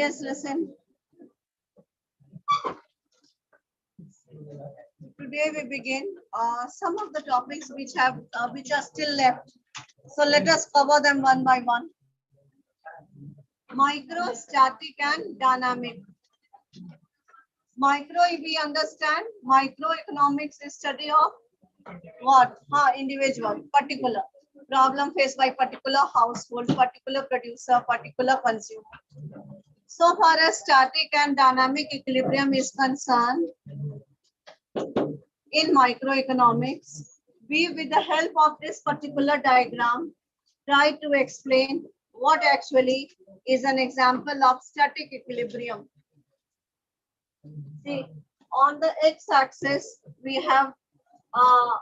Yes, listen. Today we begin some of the topics which are still left. So let us cover them one by one. Micro, static, and dynamic. Micro, if we understand, microeconomics is study of what? Individual, particular problem faced by particular household, particular producer, particular consumer. So far as static and dynamic equilibrium is concerned, in microeconomics, we, with the help of this particular diagram, try to explain what actually is an example of static equilibrium. See, on the x-axis, we have, on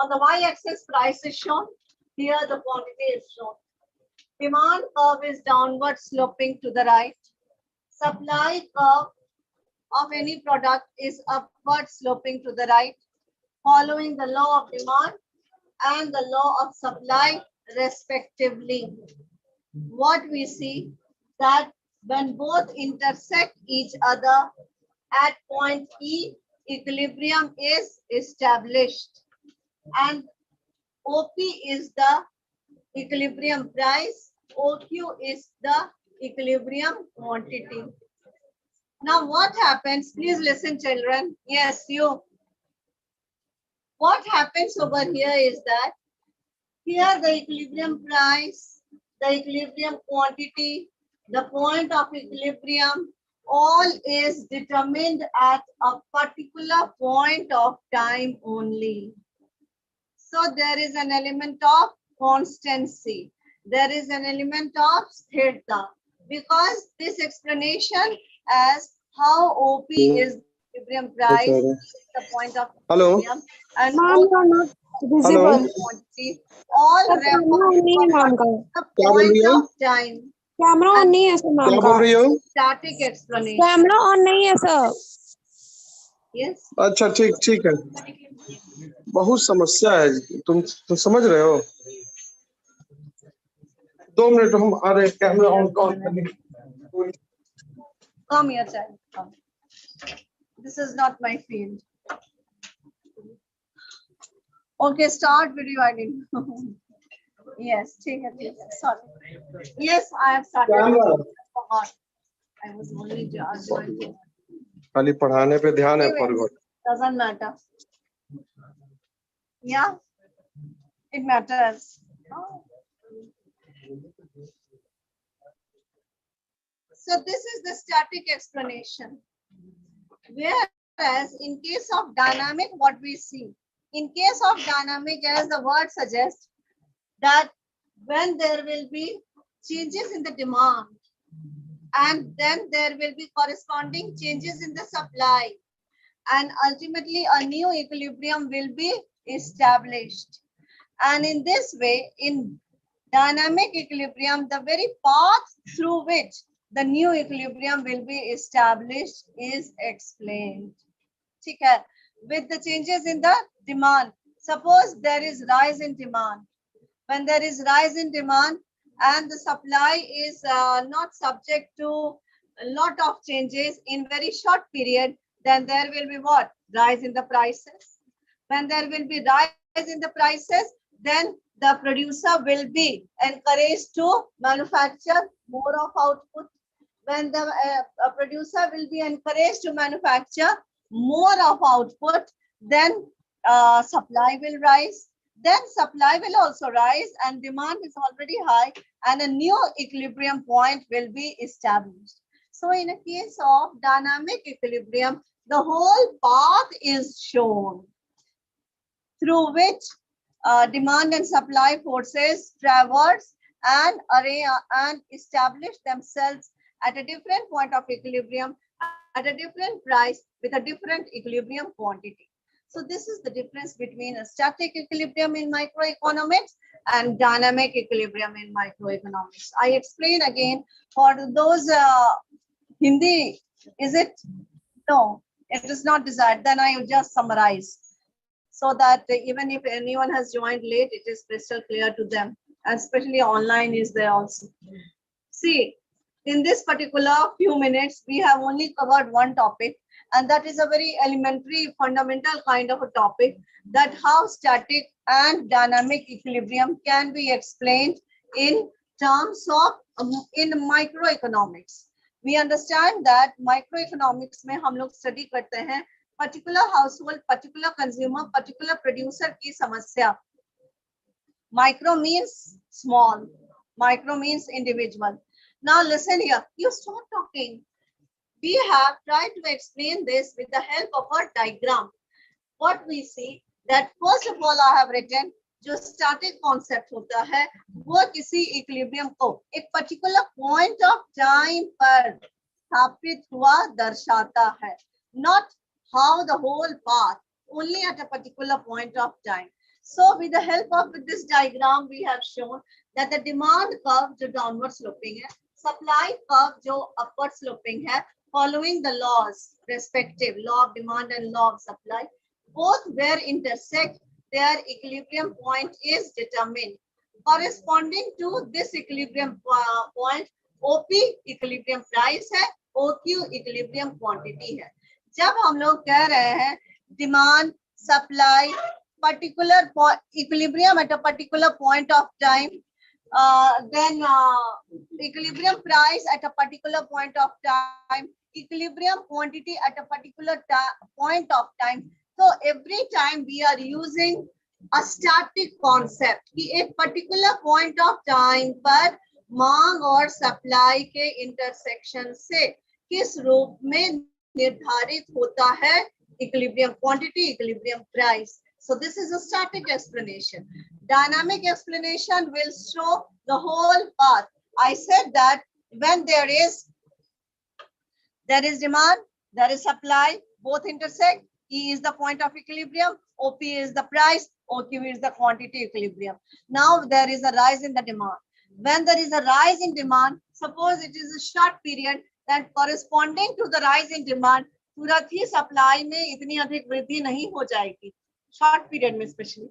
the y-axis, price is shown. Here, the quantity is shown. Demand curve is downward sloping to the right. Supply curve of any product is upward sloping to the right, following the law of demand and the law of supply respectively. What we see that when both intersect each other at point E, equilibrium is established, and OP is the equilibrium price, OQ is the equilibrium quantity. Now what happens? Please listen, children. Yes, you. What happens over here is that here the equilibrium price, the equilibrium quantity, the point of equilibrium, all is determined at a particular point of time only. So there is an element of constancy. There is an element of sthirta, because this explanation as how OP is equilibrium price, the point of equilibrium, and visible quantity, all refer to the point of time. Camera on नहीं है sir ma'am क्या बोल रही हो? Static explanation. Camera on नहीं है sir. Yes. अच्छा ठीक है. बहुत समस्या है. तुम समझ रहे हो? 2 मिनट हम आ रहे हैं. कैमरा ऑन करने. Come here, child. Come. This is not my field. Okay, start video editing. Yes, take it. Sorry. Yes, I have started. I was only joined. खाली पढ़ाने पे ध्यान है. Forgot. Doesn't matter. Yeah, it matters. So this is the static explanation. Whereas in case of dynamic, what we see? In case of dynamic, as the word suggests, that when there will be changes in the demand, and then there will be corresponding changes in the supply, and ultimately a new equilibrium will be established. And in this way, in dynamic equilibrium, the very path through which the new equilibrium will be established is explained. Okay. With the changes in the demand, suppose there is rise in demand. When there is rise in demand and the supply is not subject to a lot of changes in very short period, then there will be what? Rise in the prices. When there will be rise in the prices, then the producer will be encouraged to manufacture more of output. When the producer will be encouraged to manufacture more of output, then supply will rise. Then supply will also rise and demand is already high and a new equilibrium point will be established. So in a case of dynamic equilibrium, the whole path is shown through which demand and supply forces traverse and establish themselves at a different point of equilibrium, at a different price with a different equilibrium quantity. So this is the difference between a static equilibrium in microeconomics and dynamic equilibrium in microeconomics. I explain again for those Hindi, is it? No, it is not desired. Then I will just summarize so that even if anyone has joined late, it is crystal clear to them. And especially online is there also. See, in this particular few minutes, we have only covered one topic, and that is a very elementary, fundamental kind of a topic, that how static and dynamic equilibrium can be explained in terms of in microeconomics. We understand that microeconomics में हम लोग study करते हैं particular household, particular consumer, particular producer की समस्या. Micro means small, micro means individual. Now listen here, you stop talking. We have tried to explain this with the help of a diagram. What we see that first of all I have written जो static concept होता है वो किसी equilibrium को एक particular point of time पर स्थापित हुआ दर्शाता है, not how the whole path, only at a particular point of time. So with the help of this diagram we have shown that the demand curve जो downward sloping है, supply curve जो upward sloping है, following the laws respective, law of demand and law of supply, both where intersect, their equilibrium point is determined. Corresponding to this equilibrium point, OP equilibrium price है, OQ equilibrium quantity है. जब हम लोग कह रहे हैं demand, supply, particular equilibrium at a particular point of time, then equilibrium price at a particular point of time, equilibrium quantity at a particular point of time. So every time we are using a static concept कि एक particular point of time पर मांग और supply के intersection से किस रूप में निर्धारित होता है equilibrium quantity, equilibrium price. So this is a static explanation. Dynamic explanation will show the whole path. I said that when there is demand, there is supply, both intersect. E is the point of equilibrium, OP is the price, OQ is the quantity equilibrium. Now there is a rise in the demand. When there is a rise in demand, suppose it is a short period, then corresponding to the rise in demand, तुरंत ही supply में इतनी अधिक वृद्धि नहीं हो जाएगी, short period में especially.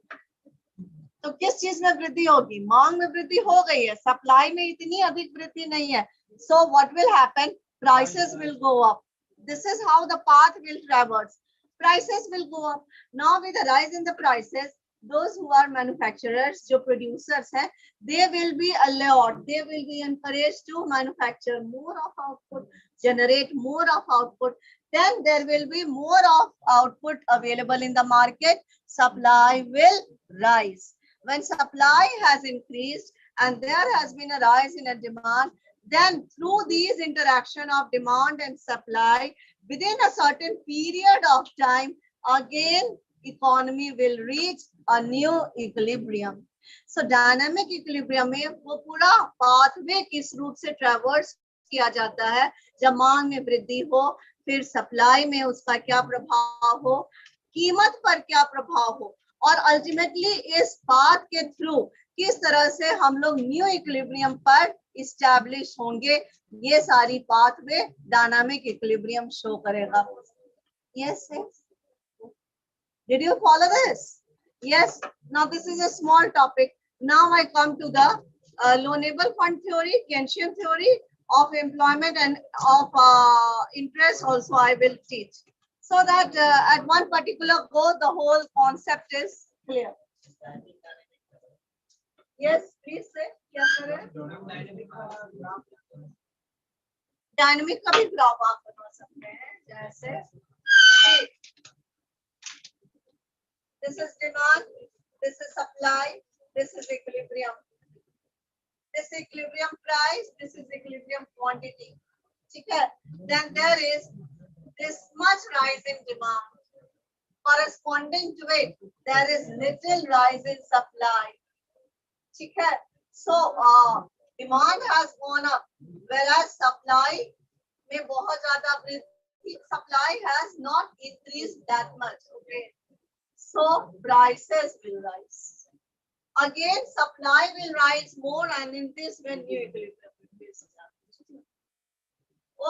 तो किस चीज में वृद्धि होगी? मांग में वृद्धि हो गई है, supply में इतनी अधिक वृद्धि नहीं है. So what will happen? Prices will go up. This is how the path will traverse. Prices will go up. Now with the rise in the prices, those who are manufacturers, जो producers हैं, they will be allowed, they will be encouraged to manufacture more of output, generate more of output. Then there will be more of output available in the market. Supply will rise. When supply has increased and there has been a rise in a demand, then through these interaction of demand and supply, within a certain period of time, again, economy will reach a new equilibrium. So dynamic equilibrium में वो पूरा pathway किस रूप से traverse किया जाता है, जब मांग में वृद्धि हो, फिर सप्लाई में उसका क्या प्रभाव हो, कीमत पर क्या प्रभाव हो, और अल्टीमेटली इस पाथ के थ्रू किस तरह से हम लोग न्यू इक्विलिब्रियम पर इस्टेब्लिश होंगे, ये सारी पाथवे डायनामिक इक्विलिब्रियम शो करेगा. Yes, yes. Did you follow this? Yes. Now this is a small topic. Now I come to the loanable fund theory, Keynesian theory of employment and of interest also I will teach. So that at one particular go, the whole concept is clear. Yes, please say. Dynamic का भी graph आप बना सकते हैं, जैसे this is demand, this is supply, this is equilibrium, this is equilibrium price, this is equilibrium quantity. ठीक है? Then there is this much rise in demand. Corresponding to it, there is little rise in supply. ठीक है? So demand has gone up, whereas supply में बहुत ज़्यादा वृद्धि, supply has not increased that much. Okay, so prices will rise. Again, supply will rise more, and in this way, new equilibrium will be established.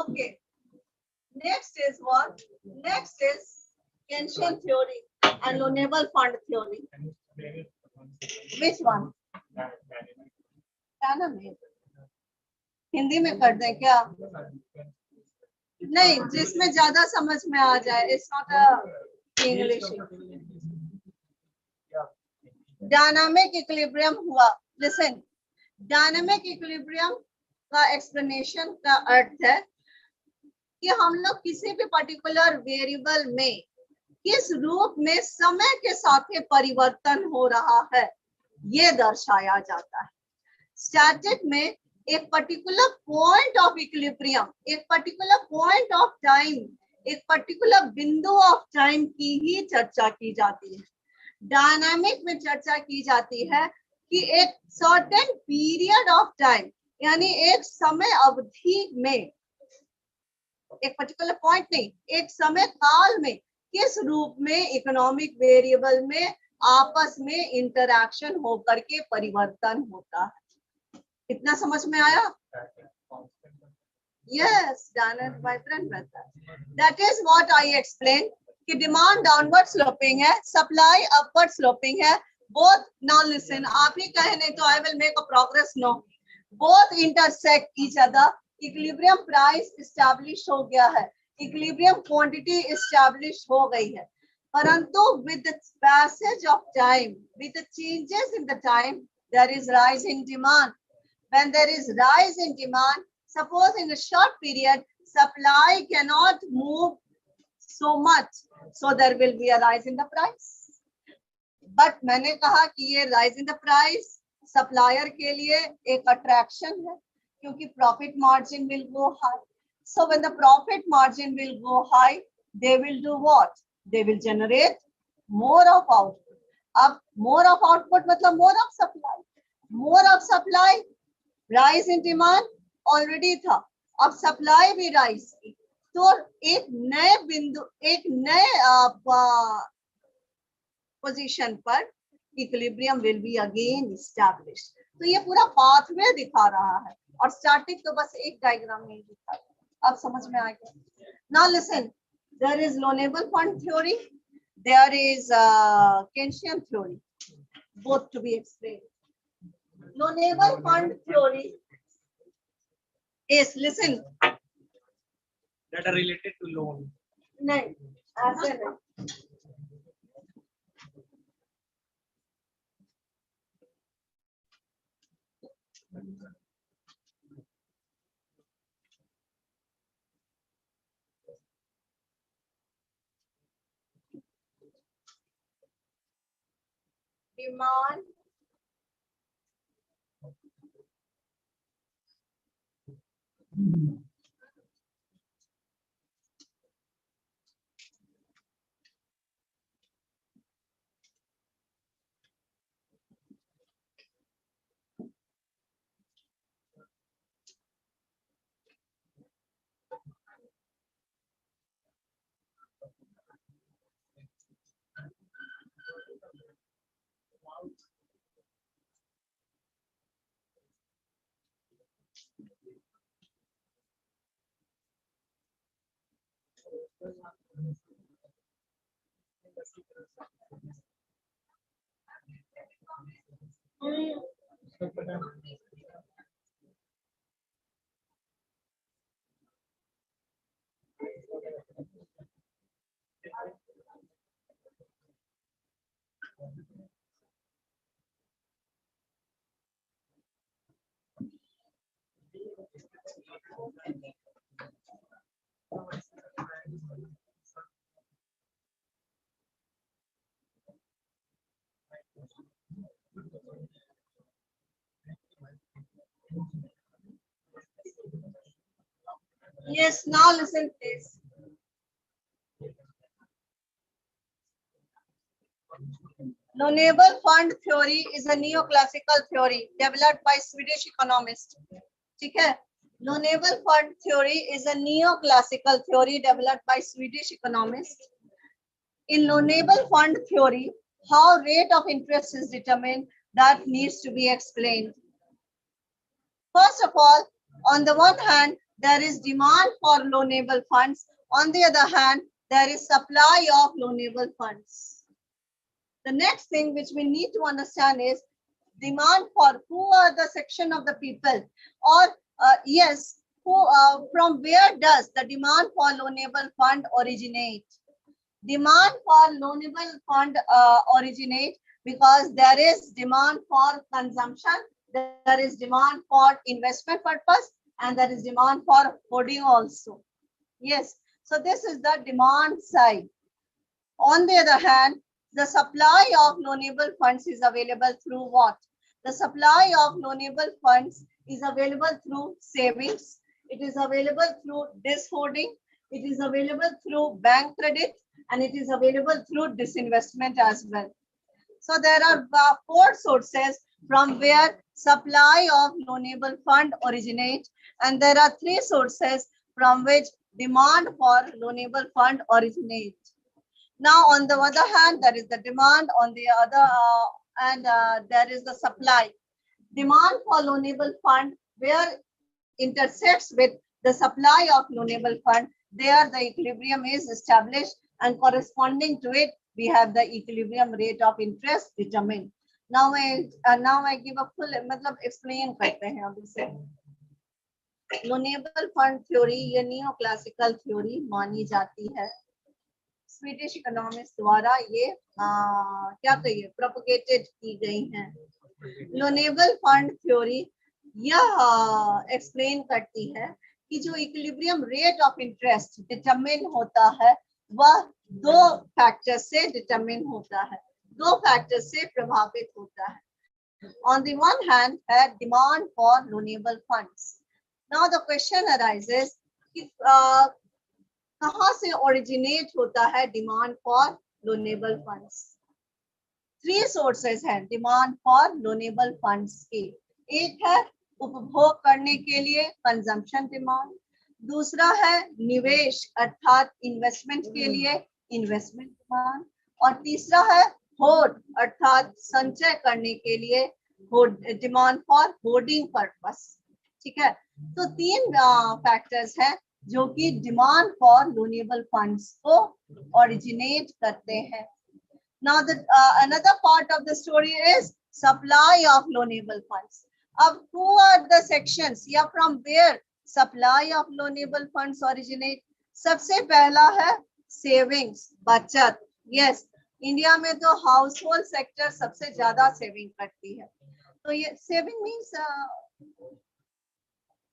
Okay. Next is what? Next is Keynesian theory and loanable fund theory. Which one? Dynamic. Hindi में कर दें क्या? नहीं, जिसमें ज्यादा समझ में आ जाए. It's not a English. Dynamic equilibrium हुआ. लिसन, डायनामिक इक्विलिब्रियम का एक्सप्लेनेशन का अर्थ है कि हम लोग किसी भी पर्टिकुलर वेरिएबल में किस रूप में समय के साथ परिवर्तन हो रहा है, ये दर्शाया जाता है. स्टैटिक में एक पर्टिकुलर पॉइंट ऑफ इक्विलिब्रियम, एक पर्टिकुलर पॉइंट ऑफ टाइम, एक पर्टिकुलर बिंदु ऑफ टाइम की ही चर्चा की जाती है. डायनामिक में चर्चा की जाती है कि एक सर्टेन पीरियड ऑफ टाइम, यानी एक समय अवधि में, एक पर्टिकुलर पॉइंट नहीं, एक समय काल में किस रूप में इकोनॉमिक वेरिएबल में आपस में इंटरैक्शन होकर के परिवर्तन होता है. इतना समझ में आया? यस, डायनामिक वाइब्रेंट रहता है. That is what I explain कि डिमांड डाउनवर्ड स्लोपिंग है, सप्लाई अपवर्ड स्लोपिंग है. बोथ, नाउ लिसन, आप ही कहे नहीं तो I will make a progress. No, both intersect each other. Equilibrium price establish हो गया है, इक्विलिब्रियम क्वांटिटी एस्टैब्लिश हो गई है, परंतु with the passage of time, with the changes in the time, there is rise in demand. When there is rise in demand, suppose in a short period, supply cannot move so much, so there will be a rise in the price. But मैंने कहा कि ये rise in the price supplier के लिए एक attraction है, क्योंकि profit margin will go high. So when the profit margin will go high, they will do what? They will generate more of output. अब more of output मतलब more of supply. More of supply, rise in demand already था, अब supply भी rise की, तो एक नए बिंदु, एक नए पोजीशन पर equilibrium will be again establish. तो ये पूरा पाथवे दिखा रहा है, और स्टैटिक तो बस एक डायग्राम में दिखा. अब समझ में आ गया? Now listen, there is loanable fund theory, there is Keynesian theory, both to be explained. Loanable fund theory is, listen, that are related to loan. नहीं, ऐसे नहीं. Demand, yes, now listen please. Loanable fund theory is a neoclassical theory developed by Swedish economist. ठीक है? Loanable fund theory is a neoclassical theory developed by Swedish economist. In loanable fund theory, how rate of interest is determined, that needs to be explained. First of all, on the one hand, there is demand for loanable funds. On the other hand, there is supply of loanable funds. The next thing which we need to understand is demand for who are the section of the people, or Yes, from where does the demand for loanable fund originate? Demand for loanable fund originate because there is demand for consumption, there is demand for investment purpose, and there is demand for hoarding also. Yes, so this is the demand side. On the other hand, the supply of loanable funds is available through what? The supply of loanable funds is available through savings. It is available through dishoarding. It is available through bank credit, and it is available through disinvestment as well. So there are four sources from where supply of loanable fund originate, and there are three sources from which demand for loanable fund originate. Now, on the other hand, there is the demand. On the other there is the supply. Demand for loanable fund where intersects with the supply of loanable fund. There, the equilibrium is established, and corresponding to it, we have the equilibrium rate of interest determined. Now I give a full मतलब explain करते हैं अभी से. Loanable fund theory ये neo classical theory मानी जाती है. Swedish economist द्वारा ये क्या कहिए प्रोपगेटेड की गई हैं. लोनेबल फंड थ्योरी यह एक्सप्लेन करती है कि जो equilibrium rate of interest determine होता है वह दो फैक्टर से डिटरमिन होता है, दो फैक्टर से प्रभावित होता है. On the one hand है demand for loanable funds. Now the question arises कि कहाँ से ओरिजिनेट होता है demand for loanable funds. Three sources हैं डिमांड फॉर लोनेबल फंड्स के. एक है उपभोग करने के लिए कंजम्पशन डिमांड, दूसरा है निवेश अर्थात इन्वेस्टमेंट के लिए इन्वेस्टमेंट डिमांड, और तीसरा है होर्ड अर्थात संचय करने के लिए डिमांड फॉर होर्डिंग पर्पस. ठीक है, तो तीन फैक्टर्स हैं जो कि डिमांड फॉर लोनेबल फंड्स को ओरिजिनेट करते हैं. Now the another part of the story is supply of loanable funds. अब who are the sections या from where supply of loanable funds originate? सबसे पहला है सेविंग्स बचत. यस, इंडिया में तो हाउस होल्ड सेक्टर सबसे ज्यादा सेविंग करती है. तो ये सेविंग मीन्स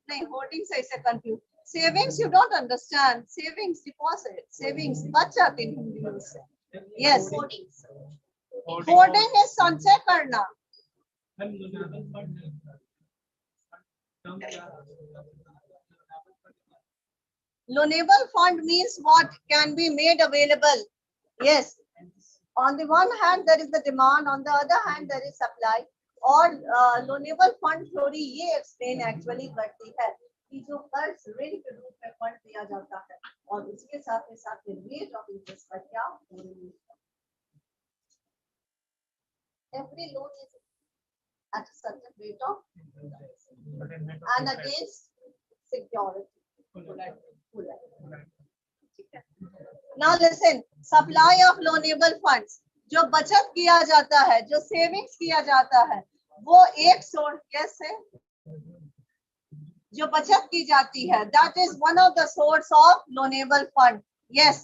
नहीं, होर्डिंग से इसे confuse. Savings you don't understand. Savings deposit, savings बचत इन हिंदी यूज से. यस, होर्डिंग इज संचय करना. Loanable fund means what can be made available. Yes, on the one hand there is the demand, on the other hand there is supply. और loanable fund theory ये explain actually करती है कि जो कर्ज ऋण के रूप में फंड दिया जाता है और उसके साथ रेट ऑफ इंटरेस्ट का क्या हो रही है. Every loan is at a certain rate of and against security. Now listen, supply of loanable funds. जो बचत किया जाता है, जो सेविंग्स किया जाता है, वो एक सोर्स कैसे जो बचत की जाती है, that is one of the source of loanable fund. Yes,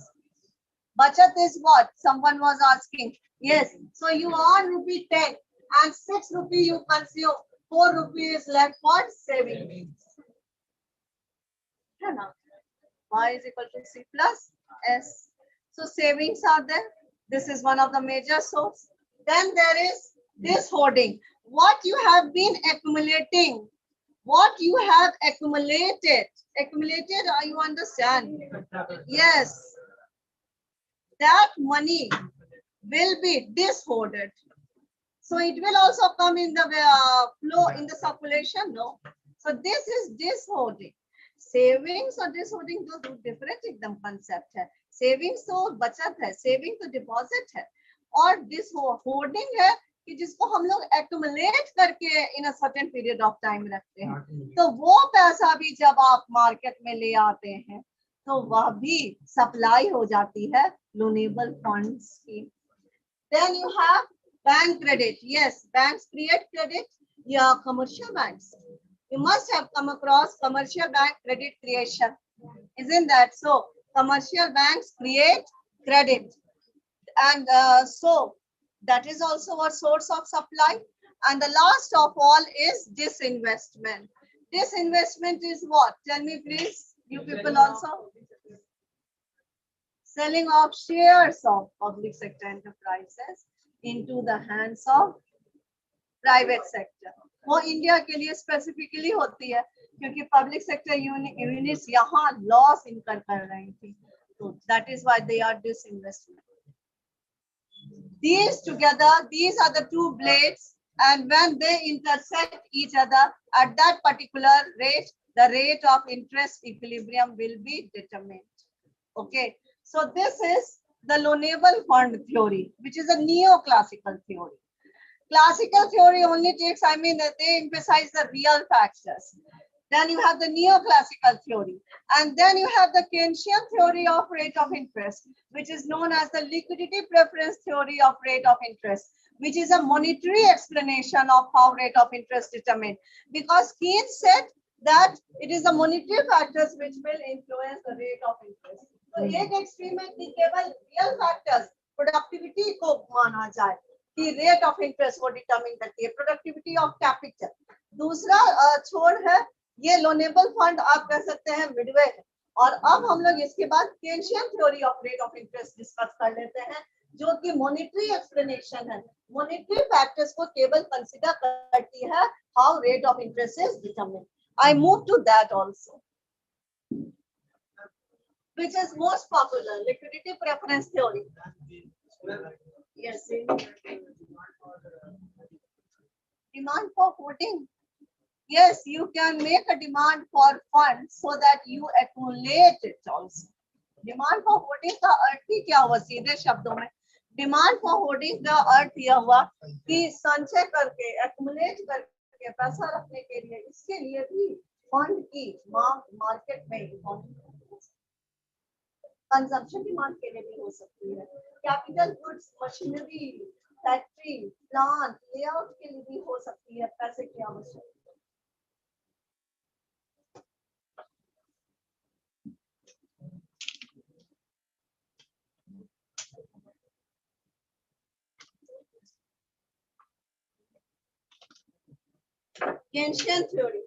बचत is what someone was asking. Yes, so you earn rupee 10 and 6 rupee you consume, 4 rupee is left for saving. है ना? Y is equal to C plus S. So savings are there. This is one of the major source. Then there is this hoarding. What you have been accumulating, what you have accumulated, you understand? Yes, that money will be dishoarded. So it will also come in the flow in the circulation, no? So this is dishoarding. Savings और डिसहोर्डिंग दो different एकदम concept है. Savings तो बचत है, saving तो deposit है, और डिसहोर्डिंग है कि जिसको हम लोग एक्युमुलेट करके in a certain period of time रखते हैं. तो वो पैसा भी जब आप मार्केट में ले आते हैं तो वह भी सप्लाई हो जाती है लोनेबल फंड्स की. Then you have bank credit. Yes, banks create credit या commercial banks. You must have come across commercial bank credit creation. Isn't that so? Commercial banks create credit. And so that is also a source of supply. And the last of all is disinvestment. Disinvestment is what? Tell me please, you people also. Selling of shares of public sector enterprises into the hands of private sector. वो India के लिए specifically होती है क्योंकि public sector units यहाँ loss incur कर रही थी, तो that is why they are disinvestment. These together, these are the two blades, and when they intersect each other at that particular rate, the rate of interest equilibrium will be determined. Okay, so this is the loanable fund theory, which is a neoclassical theory. Classical theory only takes, they emphasize the real factors. Then you have the neoclassical theory. And then you have the Keynesian theory of rate of interest, which is known as the liquidity preference theory of rate of interest, which is a monetary explanation of how rate of interest is determined. Because Keynes said that it is the monetary factors which will influence the rate of interest. So, एक extreme में केवल real factors, productivity को माना जाए. The rate of interest वो determine करती है, productivity of capital. दूसरा छोड़ है, ये loanable fund आप कह सकते हैं midway है. और अब हम लोग इसके बाद Keynesian theory of rate of interest discuss कर लेते हैं, जो कि monetary explanation है. Monetary factors को केवल consider करती है how rate of interest is determined. I move to that also, which is most popular, liquidity preference theory. Yes. Demand for holding. Yes, you can make a demand for funds so that you accumulate it also. Demand for holding का अर्थ ही क्या हुआ सीधे शब्दों में? Demand for holding का अर्थ यह हुआ कि संचय करके, accumulate करके पैसा रखने के लिए, इसके लिए भी फंड की मांग मार्केट में कंजम्पशन डिमांड के लिए भी हो सकती है. Capital goods, machinery, factory, plant, layout के लिए भी हो सकती है पैसे की आवश्यकता. Keynesian theory.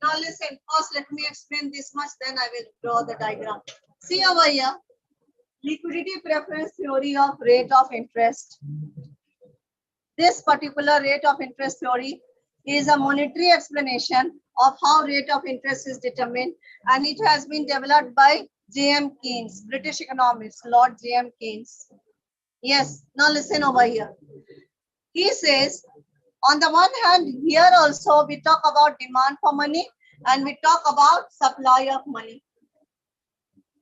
Now listen, first let me explain this much, then I will draw the diagram. See over here, liquidity preference theory of rate of interest. This particular rate of interest theory is a monetary explanation of how rate of interest is determined, and it has been developed by J.M. Keynes, British economist, Lord J.M. Keynes. Yes, now listen over here. He says, on the one hand, here also we talk about demand for money and we talk about supply of money.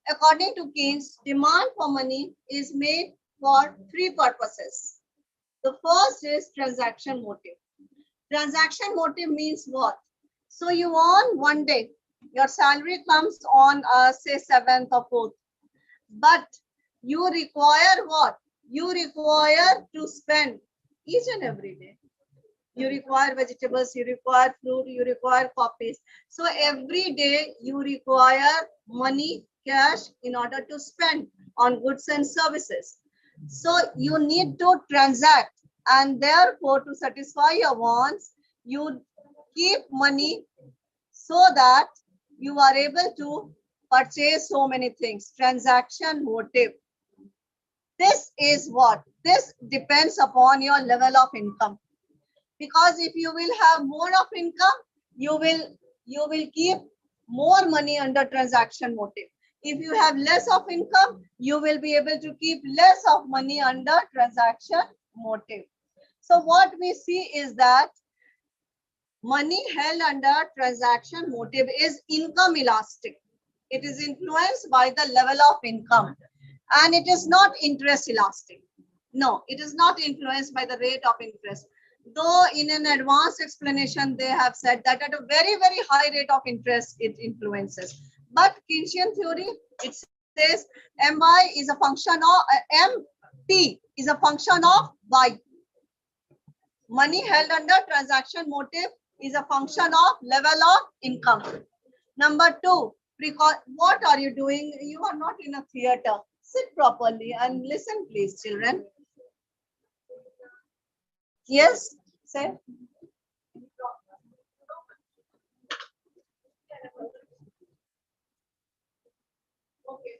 According to Keynes, demand for money is made for three purposes. The first is transaction motive. Transaction motive means what? So you earn one day, your salary comes on say 7th or 4th, but you require what? You require to spend each and every day. You require vegetables, you require fruit, you require copies. So every day you require money, cash in order to spend on goods and services. So you need to transact, and therefore to satisfy your wants, you keep money so that you are able to purchase so many things. Transaction motive. This is what? This depends upon your level of income. Because if you will have more of income, you will keep more money under transaction motive. If you have less of income, you will be able to keep less of money under transaction motive. So what we see is that money held under transaction motive is income elastic. It is influenced by the level of income, and it is not interest elastic. No, it is not influenced by the rate of interest. Though in an advanced explanation, they have said that at a very, very high rate of interest, it influences. But Keynesian theory, it says My is a function of, MT is a function of Y. Money held under transaction motive is a function of level of income. Number two, what are you doing? You are not in a theater. Sit properly and listen, please, children. Yes, say. Okay.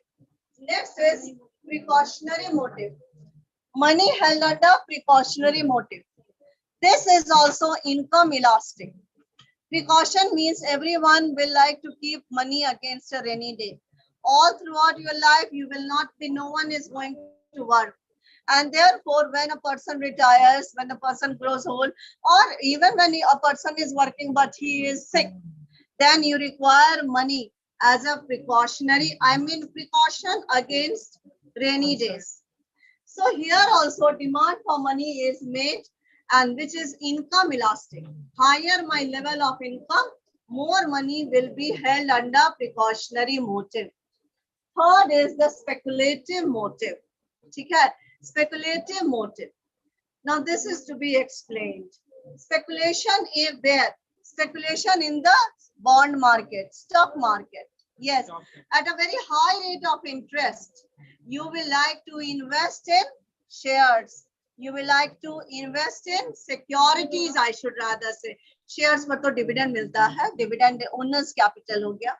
Next is precautionary motive. Money held under precautionary motive. This is also income elastic. Precaution means everyone will like to keep money against a rainy day. All throughout your life, you will not be, no one is going to work. And therefore, when a person retires, when a person grows old, or even when a person is working but he is sick, then you require money as a precautionary, precaution against rainy days. So here also demand for money is made, and which is income elastic. Higher my level of income, more money will be held under precautionary motive. Third is the speculative motive. Okay? Speculative motive. Now this is to be explained. Speculation is there. Speculation in the bond market, stock market. Yes, at a very high rate of interest, you will like to invest in shares. You will like to invest in securities, I should rather say. Shares पर तो dividend मिलता है, dividend owners capital हो गया.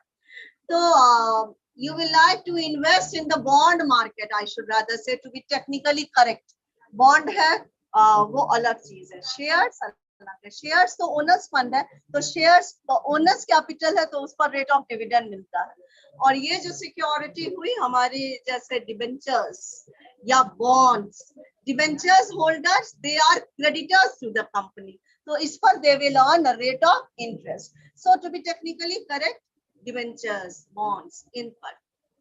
So you will like to invest in the bond market, I should rather say, to be technically correct. Bond है वो अलग चीज है, shares अलग है. Shares तो owners fund है, तो shares owners capital है, तो उस पर rate of dividend मिलता है. और ये जो सिक्योरिटी हुई हमारी जैसे डिबेंचर्स या bonds, debentures holders they are creditors to the company, तो इस पर they will earn a rate of interest. So to be technically correct, debentures bonds इन पर.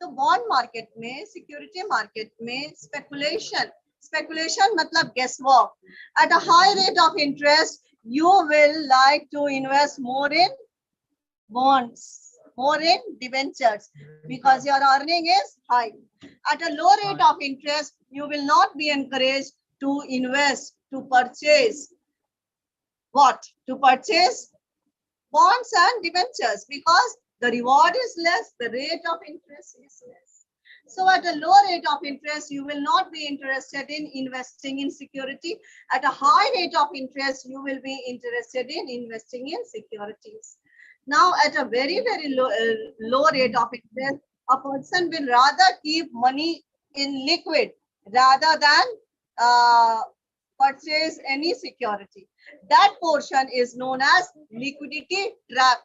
तो बॉन्ड मार्केट में, सिक्योरिटी मार्केट में स्पेकुलेशन मतलब guess work. At a high rate of interest you will like to invest more in bonds, more in debentures, because your earning is high. At a low rate of interest, you will not be encouraged to invest, to purchase what? To purchase bonds and debentures, because the reward is less, the rate of interest is less. So at a low rate of interest, you will not be interested in investing in security. At a high rate of interest, you will be interested in investing in securities. Now, at a very, very low rate of interest, a person will rather keep money in liquid rather than purchase any security. That portion is known as liquidity trap.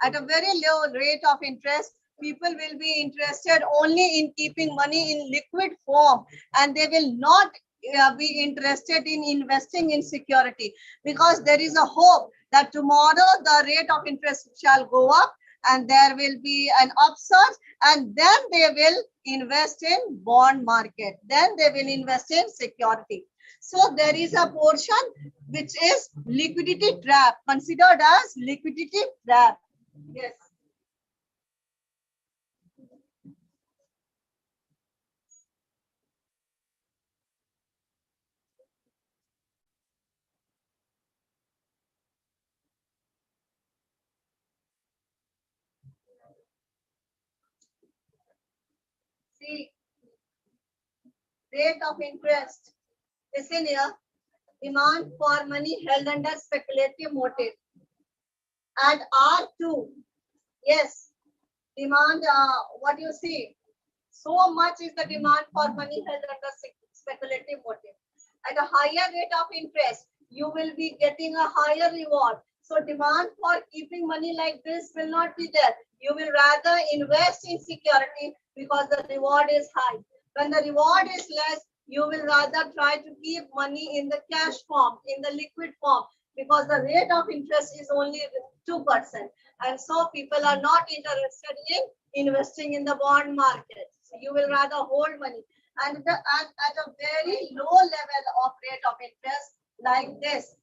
At a very low rate of interest, people will be interested only in keeping money in liquid form, and they will not be interested in investing in security, because there is a hope that tomorrow the rate of interest shall go up and there will be an upsurge, and then they will invest in bond market. Then they will invest in security. So there is a portion which is liquidity trap, considered as liquidity trap. Yes. See, rate of interest. Listen here. Demand for money held under speculative motive. And R2. Yes. Demand, what you see? So much is the demand for money held under speculative motive. At a higher rate of interest, you will be getting a higher reward. So demand for keeping money like this will not be there. You will rather invest in security because the reward is high. When the reward is less, you will rather try to keep money in the cash form, in the liquid form, because the rate of interest is only 2%. And so people are not interested in investing in the bond market. So you will rather hold money. And at a very low level of rate of interest like this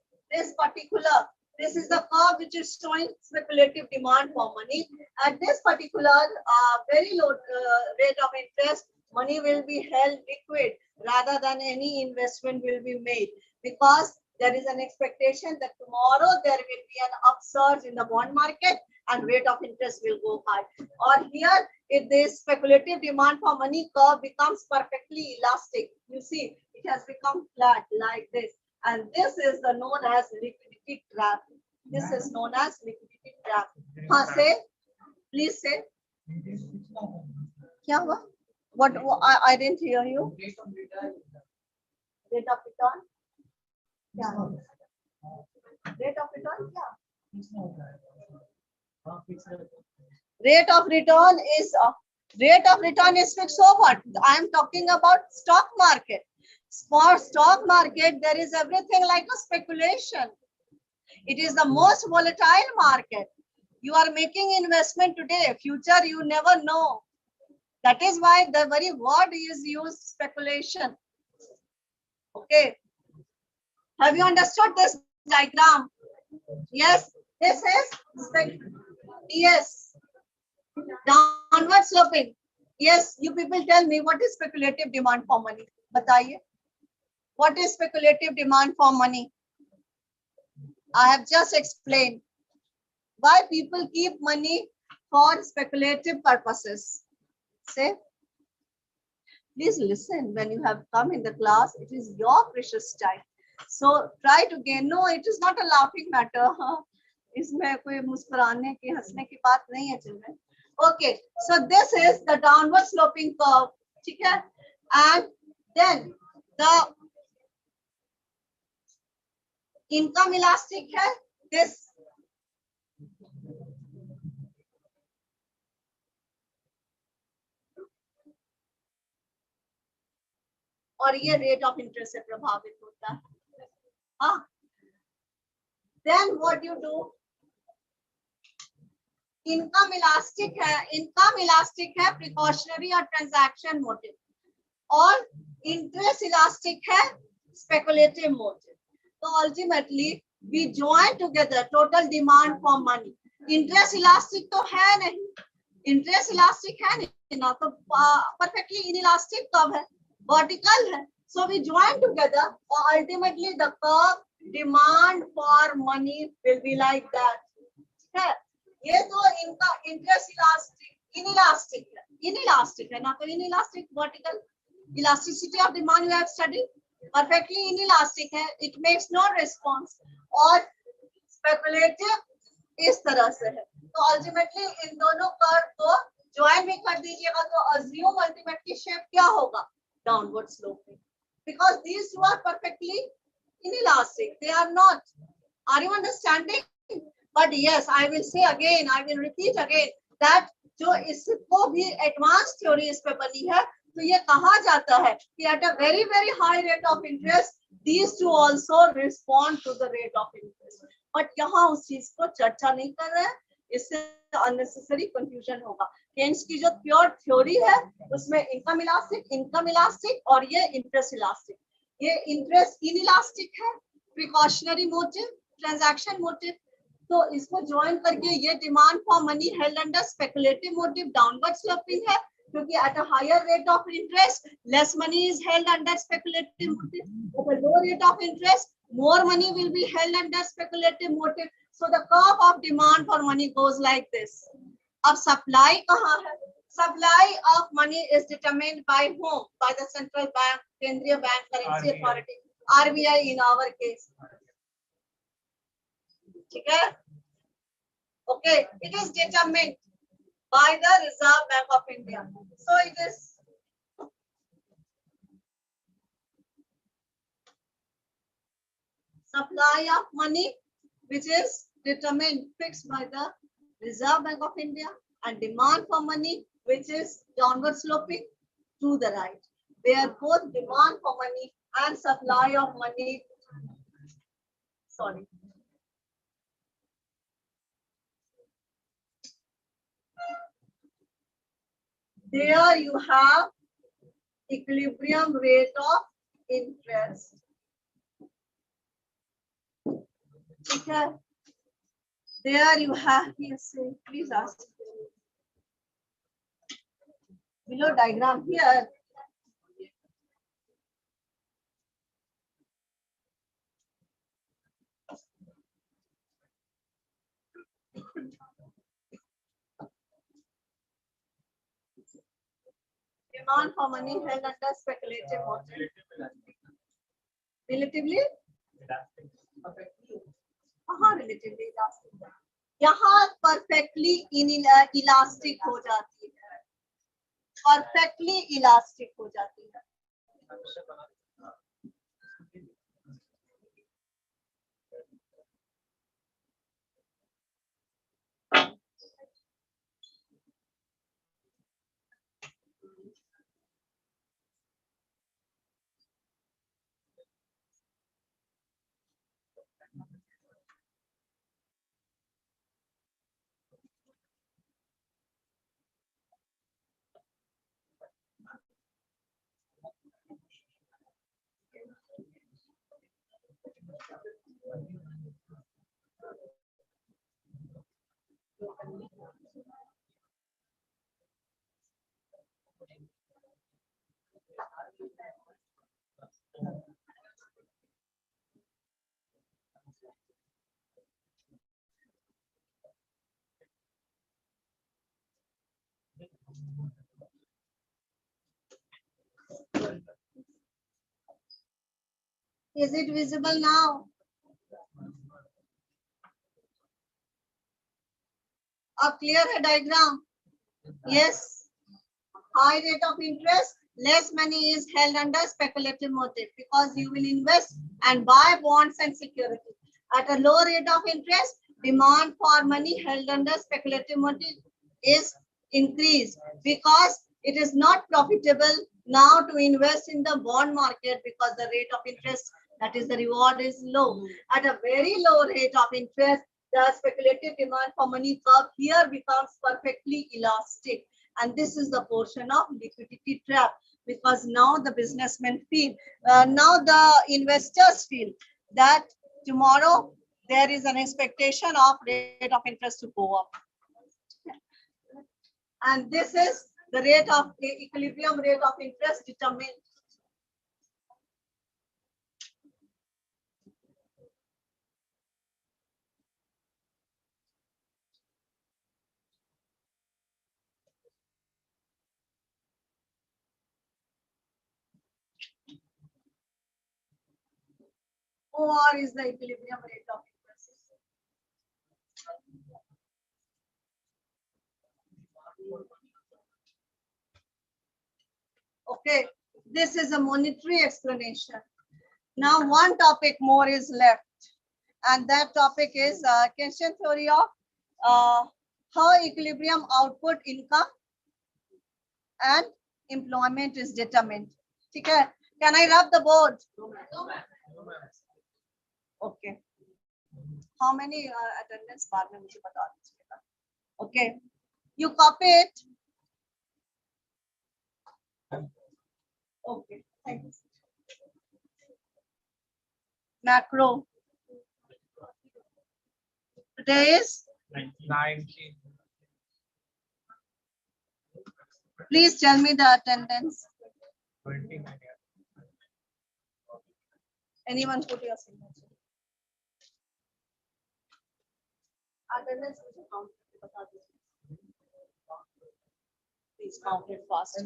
particular, this is the curve which is showing speculative demand for money. At this particular very low rate of interest, money will be held liquid rather than any investment will be made, because there is an expectation that tomorrow there will be an upsurge in the bond market and rate of interest will go high. Or here, if this speculative demand for money curve becomes perfectly elastic, you see, it has become flat like this. And this is the known as liquidity trap. This is known as liquidity trap. Say, please say. Kya hua? What I didn't hear you. Rate of return. Yeah. Rate of return. Yeah. Rate of return is fixed. So what? I am talking about stock market. For stock market, there is everything like a speculation. It is the most volatile market. You are making investment today, future you never know. That is why the very word is used, speculation. Okay. Have you understood this diagram? Yes. This is yes. Downward sloping. Yes. You people tell me, what is speculative demand for money? Bataiye. What is speculative demand for money? I have just explained why people keep money for speculative purposes. Say, please listen when you have come in the class. It is your precious time. So try to gain. No, it is not a laughing matter. इसमें कोई मुस्कुराने की हंसने की बात नहीं है children. Okay, so this is the downward sloping curve. ठीक है? And then the income elastic है this. और ये रेट ऑफ इंटरेस्ट से प्रभावित होता है. हाँ. Then what you do? Income elastic है प्रिकॉशनरी और ट्रांजैक्शन मोटिव, और इंटरेस्ट इलास्टिक है स्पेकुलेटिव मोटिव. तो ultimately we join together total demand for money. Interest elastic तो है नहीं, इंटरेस्ट इलास्टिक है नहीं ना, तो परफेक्टली इनइलास्टिक कब है? वर्टिकल है. So we join together, or ultimately the curve demand for money will be like that. है. ये तो इनका इंटरेस्ट इनइलास्टिक है ना, तो inelastic vertical elasticity of demand you have studied, perfectly inelastic है. It makes no response. और speculative इस तरह से है. तो अल्टीमेटली इन दोनों कर्व को ज्वाइन भी कर दीजिएगा तो अज्यूम अल्टीमेटली शेप क्या होगा? Downward sloping. Because these two are perfectly inelastic. They are not. Are you understanding? But yes, I will say again, I will repeat again that जो इसको भी एडवांस थ्योरी इस पे बनी है, तो ये कहा जाता है कि at a very very high rate of interest, these two also respond to the rate of interest. But यहाँ उस चीज को चर्चा नहीं कर रहे हैं. इससे अननेसेसरी कंफ्यूजन होगा। केन्स की जो प्योर थ्योरी है उसमें इनकम इलास्टिक और ये इंटरेस्ट इलास्टिक। ये इंटरेस्ट इनइलास्टिक है, प्रिकॉशनरी मोटिव, ट्रांजैक्शन मोटिव। तो इसको ज्वाइन करके ये demand for money held under speculative motive downward sloping है, क्योंकि at a higher rate of interest less money is held under speculative motive, at a low rate of interest more money will be held under speculative motive. So the curve of demand for money goes like this. अब supply कहाँ है? Supply of money is determined by whom? By the central bank, केंद्रीय bank, currency authority, RBI in our case. ठीक है? Okay, it is determined by the Reserve Bank of India. So it is supply of money which is determined fixed by the Reserve Bank of India, and demand for money which is downward sloping to the right, where both demand for money and supply of money, sorry, there you have equilibrium rate of interest. Okay. There you have, yes, please ask. Below diagram here. Demand for money held under speculative motive. Relatively? हाँ, relatively elastic. यहाँ perfectly inelastic हो जाती है, perfectly elastic हो जाती है. Is it visible now? अब clear है diagram? Yes. High rate of interest, less money is held under speculative motive because you will invest and buy bonds and security. At a low rate of interest, demand for money held under speculative motive is increased because it is not profitable now to invest in the bond market because the rate of interest, that is the reward, is low. At a very low rate of interest, the speculative demand for money curve here becomes perfectly elastic. And this is the portion of liquidity trap, because now the businessmen feel, now the investors feel that tomorrow there is an expectation of rate of interest to go up. And this is the rate of equilibrium rate of interest determined. OR is the equilibrium rate of interest. Okay, this is a monetary explanation. Now one topic more is left, and that topic is Keynesian theory of how equilibrium output, income and employment is determined. Okay, can I rub the board? Okay. How many attendance बाद में मुझे बता दीजिएगा. Okay. You copy it. Okay. Thank you. Macro. Today is, 19. please tell me the attendance. 29. Anyone put your signature? Attendance is count. Please count it fast.